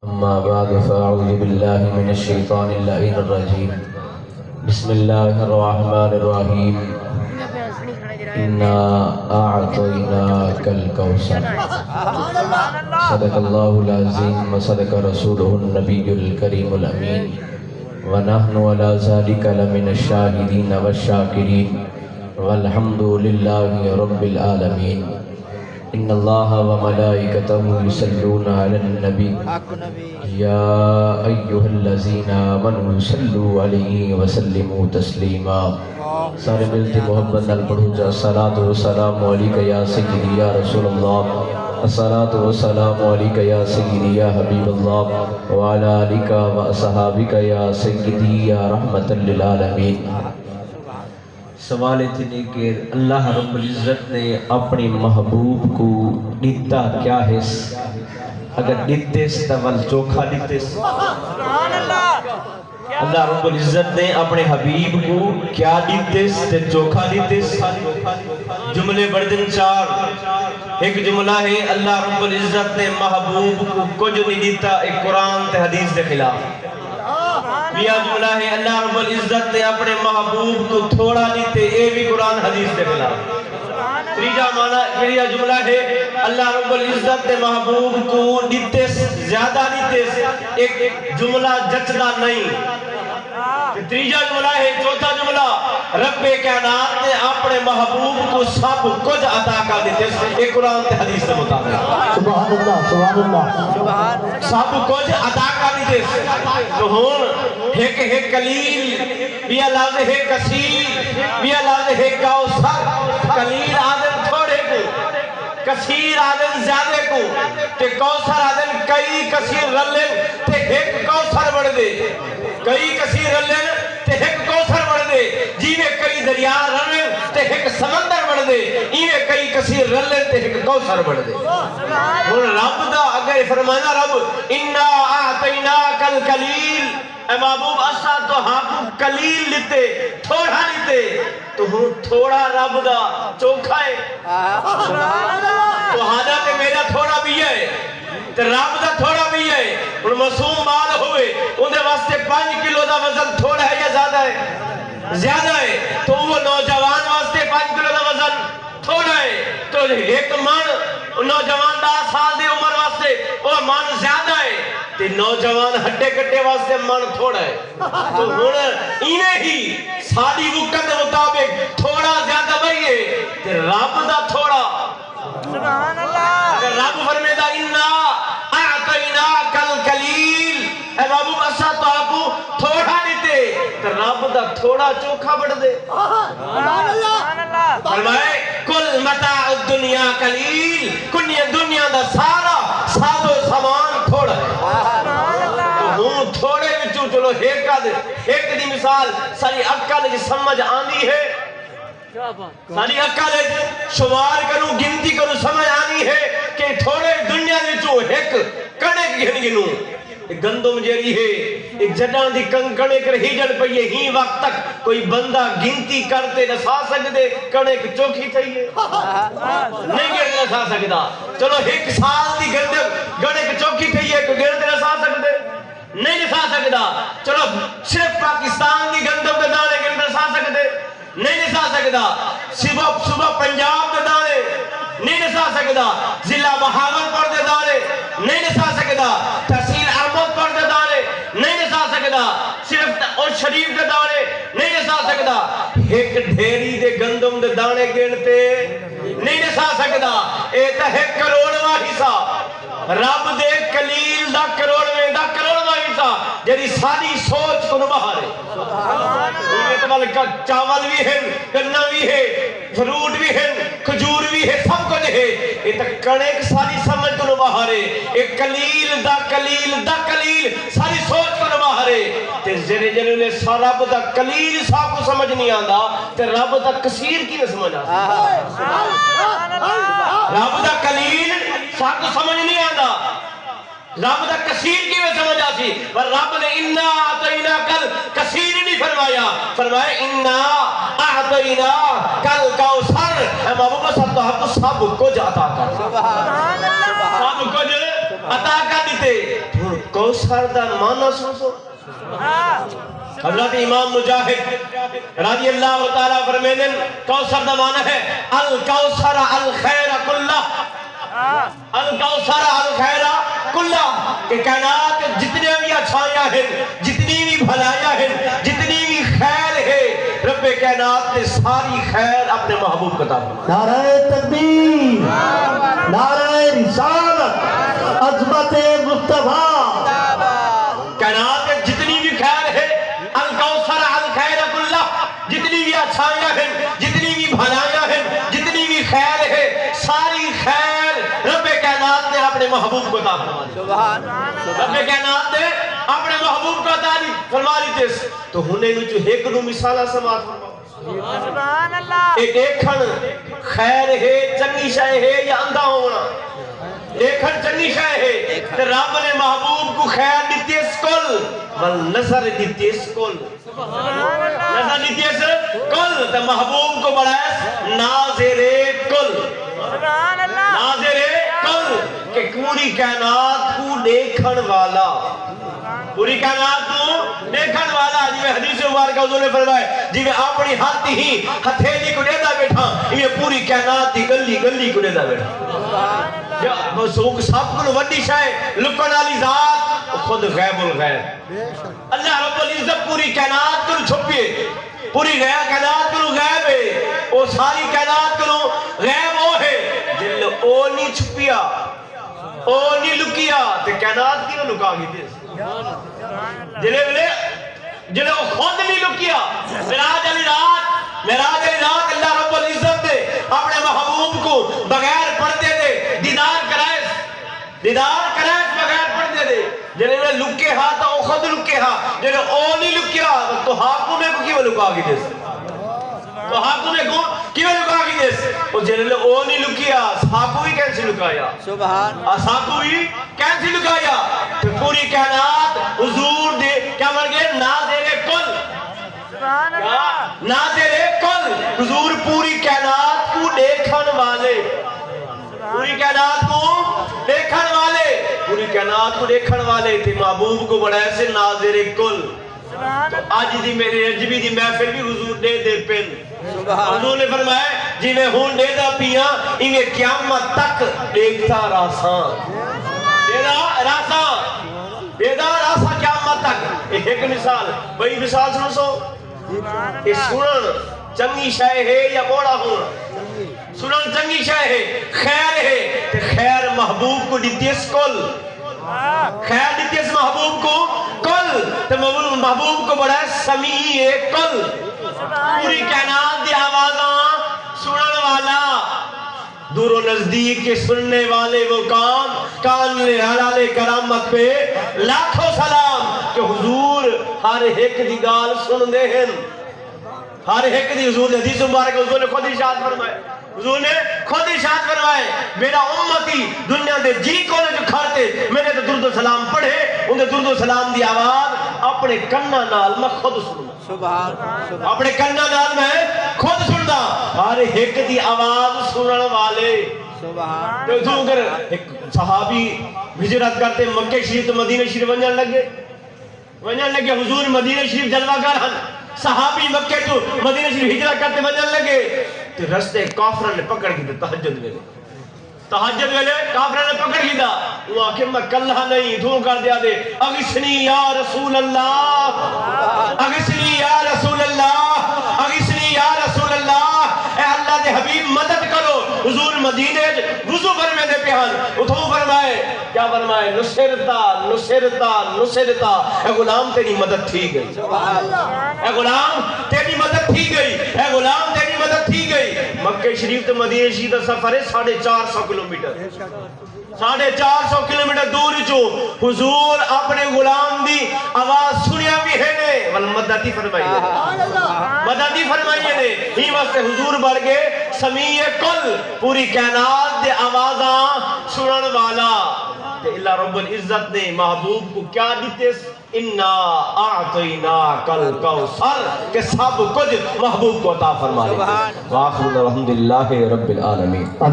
أما بعد فأعوذ بالله من الشيطان اللعين الرجيم بسم الله الرحمن الرحيم إنا أعطيناك الكوثر صدق الله العظيم وصدق رسوله النبي الكريم الأمين ونحن على ذلك لمن الشاهدين والشاكرين والحمد لله رب العالمين ان اللہ وملائکتہ یصلون علی النبی یا ایہا الذین آمنوا صلوا علیہ وسلموا تسلیما۔ سارے ملتے محبت نال پڑھو جا الصلاۃ والسلام علیک یا سیدی یا رسول اللہ، الصلاۃ والسلام علیک یا سیدی یا حبیب اللہ، وعلی آلک واصحابک یا سیدی یا رحمت للعالمین۔ سوال اتنے کہ اللہ رب العزت نے اپنی محبوب کو دیتا کیا ہے؟ اگر دیتس تو ول چوکھا دیتس۔ اللہ رب العزت نے اپنے حبیب کو کیا دیتس تے چوکھا دیتس؟ جملے بردن چار۔ ایک جملہ ہے اللہ رب العزت نے محبوب کو کچھ نہیں دیتا، ایک قرآن تے حدیث دے خلاف۔ یہ جملہ ہے اللہ رب العزت نے اپنے محبوب کو تھوڑا دیتے، اے بھی قرآن حدیث دے خلاف۔ تیجا معنی یہ جملہ ہے اللہ رب العزت نے محبوب کو دیتے زیادہ دیتے، ایک جملہ جچنا نہیں۔ تیجا جملہ ہے چوتھا جملہ رب کائنات نے اپنے محبوب کو سب کچھ عطا کر دیتے، ایک قرآن تے حدیث کے مطابق۔ سبحان اللہ سبحان اللہ سب کچھ عطا کر دیتے۔ تو ہون ایک قلیل بیا لفظ ہے کثیر، بیا لفظ ہے کوثر۔ قلیل آدم تھوڑے کو، کثیر آدم زیادہ کو، تے کوثر آدم کئی کثیر رلن تے ایک کوثر بڑھ دے، کئی کثیر رلن تے ایک کوثر بڑھ دے۔ جیوے کئی دریا رلن تے ایک سمندر بڑھ دے، ایوے کئی کثیر رلن تے ایک کوثر بڑھ دے۔ اور رب دا اگر فرمانا رب انا اعطیناک القلیل، اے محبوب اسا تو ہاں کو قلیل لیتے، تھوڑا لیتے، تو ہوں تھوڑا رب دا چوکھا ہے۔ تو ہاں تے میرا تھوڑا بھی ہے، تے رب دا تھوڑا بھی ہے۔ اور معصوم مال ہوئے اندھے واسطے 5 کلو دا وزن تھوڑا ہے یا زیادہ ہے؟ زیادہ ہے۔ تو وہ نوجوان واسطے 5 کلو دا وزن تھوڑا ہے، تو ایک من نوجوان 10 سال دی عمر واسطے وہ من زیادہ ہے، تے نوجوان ہڈے کٹے واسطے من تھوڑا ہے۔ تو ہن ایویں ہی ساری وقت دے مطابق تھوڑا زیادہ بھئیے تے رب دا تھوڑا۔ سبحان اللہ۔ اگر رب فرمیدا انا اعطیناک القلیل، اے محبوب اسا تو آپ کو تھوڑا دیتے، تے رب دا تھوڑا چوکھا بڑھ دے۔ سبحان اللہ۔ فرمائے کل متاع الدنیا قلیل، کنیا دنیا دا سارا ساز و سامان تھوڑا ہے۔ تو ہوں تھوڑے وچوں چلو ایک دی مثال ساری عقل کی سمجھ آندی ہے، ساری عقل شمار کروں گنتی کروں سمجھ آنی ہے کہ تھوڑے دنیا وچوں ایک کڑے گھن گنوں۔ ایک گندم جیری ہے، ایک جڈان دی کنکڑے کر ہی جڑ پئیے، ہی وقت تک کوئی بندہ گنتی کرتے نسا سکدے کڑے کی چوکھی تھئیے نہیں گرد نسا سکدا۔ چلو ایک سال دی گندم گڑے کی چوکھی تھئیے کوئی گرد نسا سکدے نہیں نسا سکدا۔ چلو صرف پاکستان دی گندم دے دانے گرد نسا سکدے نہیں نسا سکدا۔ صبح پنجاب دے دانے نہیں نسا سکدا، ضلع بہاولپور دے دانے نہیں نسا سکدا، تحصیل احمد پور دے دانے نہیں نسا سکدا، صرف اور شریف دے دانے نہیں نسا سکدا۔ ایک ڈھیری دے گندم دے دانے گنتے نہیں نسا سکدا۔ اے تے 1 کروڑواں حصہ رب دے قلیل دا کروڑویں دا کروڑواں حصہ جیڑی ساری سوچ کو باہر ہے۔ چاول بھی ہے، گنا بھی ہے، فروٹ بھی ہے، کھجور بھی ہے، سب کچھ ہے۔ یہ تو کڑے ساری سمجھ کو باہر ہے۔ ایک قلیل دا قلیل دا قلیل ساری سوچ کو باہر ہے۔ تے زیر جلولے رب دا قلیل سب کو سمجھ نہیں آندا، تے رب دا کثیر کی سمجھ آندا۔ رب دا قلیل سب کو سمجھ نہیں آندا، رب دا کثیر کی میں سمجھ آتی، پر رب نے انا اعطیناک الکثیر نہیں فرمایا، فرمایا انا اعطیناک الکوثر۔ اے محبوب صاحب تو آپ کو سب کچھ عطا کر، سب کچھ عطا کر دیتے کوثر دا معنی سن سو حضرت امام مجاہد رضی اللہ تعالیٰ فرمیدن کوثر دا معنی ہے الکوثر الخیر کلہ الکوثر الخیر کلہ کہ کائنات جتنے بھی اچھائیاں ہیں جتنی بھی بھلائیاں ہیں جتنی بھی خیر ہے رب کائنات نے ساری خیر اپنے محبوب کو عطا فرمائی نعرہ تکبیر نعرہ رسالت عظمت مصطفیٰ کائنات میں جتنی بھی خیر ہے الکوثر الخیر کلہ جتنی بھی اچھائیاں ہیں جتنی بھی بھلائیاں ہیں جتنی بھی خیر ہے ساری خیر رب کائنات نے اپنے محبوب کو عطا فرمائی رب کائنات نے اپنے محبوب کو عطا فرمائی تھی تو ہونے میں جو ایک نو مثالہ سماعت فرمائی ایک ایکھن خیر ہے چنگی شے ہے یا اندھا ہونا ایکھن چنگی شے ہے تو رب نے محبوب کو خیر دیتی اس کل بل نظر دیتی اس کل نظر دیتی اس کل تو محبوب کو بڑھائے ناظر کل ناظر کل کہ پوری کائنات کو دیکھن والا پوری کائنات کو دیکھن والا جی میں حدیث مبارکہ حضور نے فرمائے جی میں اپنی ہاتھی ہی ہتھیلی کو دیتا بیٹھا یہ پوری کائنات دی گلی گلی کو دیتا بیٹھا سب کو وڈی شاہ لکن والی ذات خود غیب الغیب اللہ رب العزت پوری کائنات کو چھپیے پوری کائنات کو غیب ہے وہ ساری کائنات کو غیب وہ ہے جل او نہیں چھپیا او نہیں لکیا تے کائنات کیوں لکا گئی تھی جلے وہ خود نہیں لکیا معراج علی رات اللہ رب العزت نے اپنے محبوب کو بغیر پردے دے دیدار کرائے بغیر پردے دے جلے میں لکے ہاں تو وہ خود لکے ہاں جلے او نہیں لکیا تو حاکمے کو کیوں لکا گئی تھی تو حاکمے کو کیوں لکا گئی تھی وہ جلے او نہیں لکیا ساکو ہی کیسے لکایا سبحان ساکو ہی کیسے لکایا تو پوری کائنات حضور دے کیا مر گئے ناظر کل ناظر کل حضور پوری کائنات کو دیکھن والے پوری کائنات کو دیکھن والے پوری کائنات کو دیکھن والے تھے محبوب کو بڑھائے سے ناظر کل تو آج دی میرے عجبی دی محفل بھی حضور دے دے پن حضور نے فرمایا جی میں ہون دے دا پیاں انہیں قیامت تک دیکھتا راسان دیدہ راسا قیامت تک ایک مثال بھئی مثال سنو سو یہ سنن چنگی شے ہے یا بوڑا ہونا سنن چنگی شے ہے خیر ہے تو خیر محبوب کو دیتیس کل خیر دیتیس محبوب کو کل تو محبوب کو بڑھائے سمیع کل پوری کائنات دی آوازاں سنن والا دور و نزدیک کے سننے والے وہ کان لے حلال کرامت پہ لاکھوں سلام کہ حضور ہر ایک دی گال سن دے ہیں ہر ایک دی حضور حدیث مبارک حضور نے خود ارشاد فرمائے حضور نے خود ارشاد فرمائے میرا امتی دنیا دے جی کو نے جو کھارتے میں نے درود و سلام پڑھے ان دے درود و سلام دی آواز اپنے کنہ نال میں خود سننا اپنے کنہ نال میں خود سننا ہر ایک دی آواز سنن والے تو اگر ایک صحابی ہجرت کرتے مکہ شریف تو مدینہ شریف ونجن لگے حضور مدینہ شریف جلوہ گر ہن صحابی مکہ تو مدینہ شریف ہجرت کرتے ونجن لگے تو رستے کافرہ نے پکڑ کی تہجد ویلے کافرہ نے پکڑ کی وہ آخر میں کلہ نہیں دھو کر دیا دے اغسنی یا رسول اللہ اغسنی یا رسول اللہ اغسنی یا رسول اللہ اے اللہ دے حبیب مدد کرو حضور مدینے وضو فرمے دے پیان اتھو فرمائے کیا فرمائے نصرتا اے غلام تیری مدد تھی گئی اے غلام تیری مدد تھی گئی اے غلام تیری مدد تھی گئی مکہ شریف تو مدینہ شریف کا سفر ہے 450 کلومیٹر 450 کلومیٹر دور جو حضور اپنے غلام دی آواز سنیا بھی ہے نے ول مددی فرمائیے نے ہی واسطے حضور بڑھ گئے سمیع کل پوری کائنات دے آوازاں سنن والا کہ اللہ رب العزت نے محبوب کو کیا دیتے انا اعطینا کل کوثر کہ سب کچھ محبوب کو عطا فرمائے وآخر الحمدللہ رب العالمین.